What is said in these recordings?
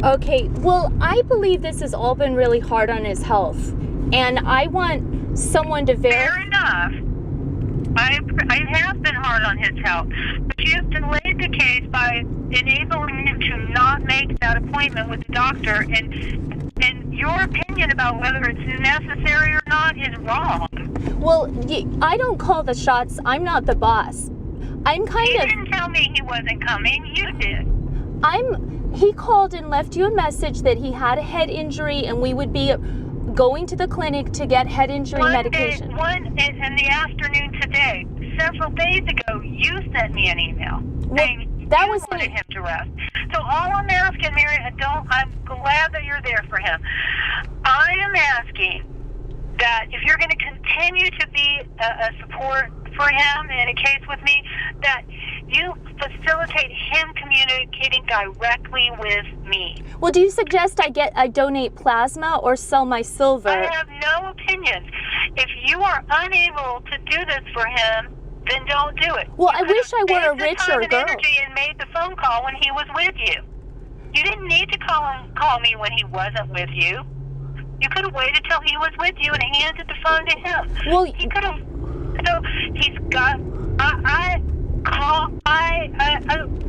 Okay, well, I believe this has all been really hard on his health, and I want someone to verify. Fair enough. I have been hard on his health, but you've delayed the case by enabling him to not make that appointment with the doctor, and your opinion about whether it's necessary or not is wrong. Well, I don't call the shots. I'm not the boss. I'm kind He of... didn't tell me he wasn't coming. You did. He called and left you a message that he had a head injury and we would be going to the clinic to get head injury medication. In the afternoon today, several days ago, you sent me an email saying that you was wanted him to rest. So all I'm asking, Mary, I'm glad that you're there for him. I am asking that if you're going to continue to be a support for him in a case with me, that you facilitate him communicating directly with me. Well, do you suggest I donate plasma or sell my silver? I have no opinions. If you are unable to do this for him, then don't do it. Well, I wish I were a richer girl. Energy and made the phone call when he was with you. You didn't need to call me when he wasn't with you. You could have waited till he was with you and handed the phone to him. Well, he could have. So he's got.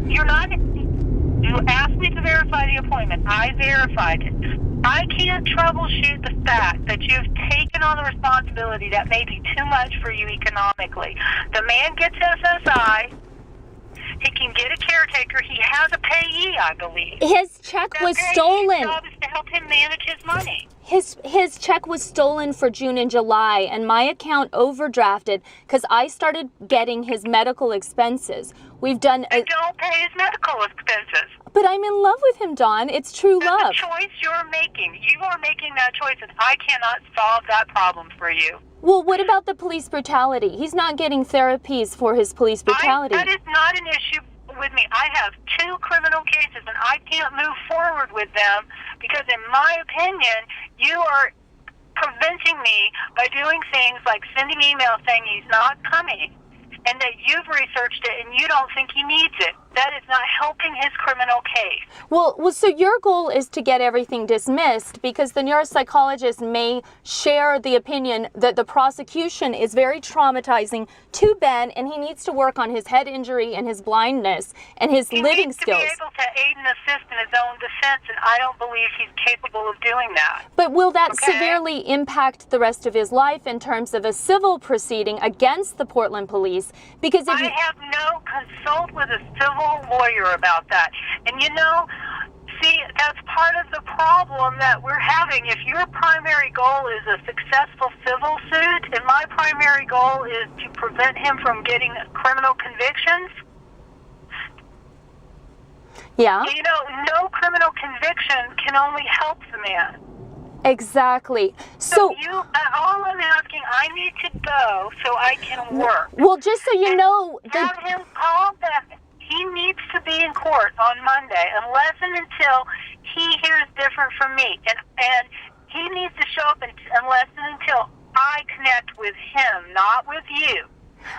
You're not. You asked me to verify the appointment. I verified it. I can't troubleshoot the fact that you've taken on the responsibility that may be too much for you economically. The man gets SSI. He can get a caretaker. He has a payee, I believe. His check was stolen. His job is to help him manage his money. His check was stolen for June and July, and my account overdrafted because I started getting his medical expenses. We've done. Don't pay his medical expenses. But I'm in love with him, Dawn. It's true love. That's a choice you're making. You are making that choice, and I cannot solve that problem for you. Well, what about the police brutality? He's not getting therapies for his police brutality. That is not an issue with me. I have 2 criminal cases, and I can't move forward with them because, in my opinion, you are preventing me by doing things like sending emails saying he's not coming, and that you've researched it and you don't think he needs it. That is not helping his criminal case. Well, so your goal is to get everything dismissed because the neuropsychologist may share the opinion that the prosecution is very traumatizing to Ben and he needs to work on his head injury and his blindness and his living skills. He needs to be able to aid and assist in his own defense, and I don't believe he's capable of doing that. But will that severely impact the rest of his life in terms of a civil proceeding against the Portland police? Because if I have no consult with a civil lawyer about that. And see, that's part of the problem that we're having. If your primary goal is a successful civil suit, and my primary goal is to prevent him from getting criminal convictions, no criminal conviction can only help the man. Exactly. So all I'm asking, I need to go so I can work. Well, just so you know, have him call back. He needs to be in court on Monday, unless and until he hears different from me, and he needs to show up unless and until I connect with him, not with you.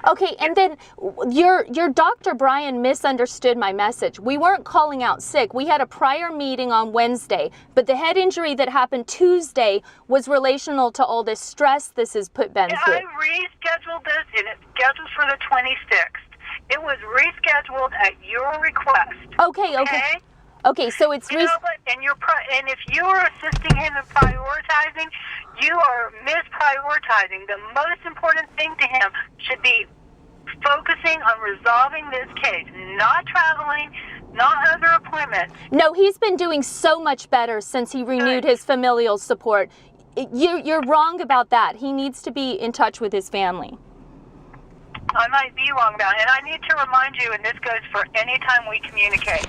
Okay, and then your Dr. Brian misunderstood my message. We weren't calling out sick. We had a prior meeting on Wednesday, but the head injury that happened Tuesday was relational to all this stress this has put Ben through. I rescheduled this, and it's scheduled for the 26th. It was rescheduled at your request. Okay, so it's and if you're assisting him in prioritizing, you are misprioritizing. The most important thing to him should be focusing on resolving this case, not traveling, not other appointments. No, he's been doing so much better since he renewed his familial support. You're wrong about that. He needs to be in touch with his family. I might be wrong about it, and I need to remind you, and this goes for any time we communicate,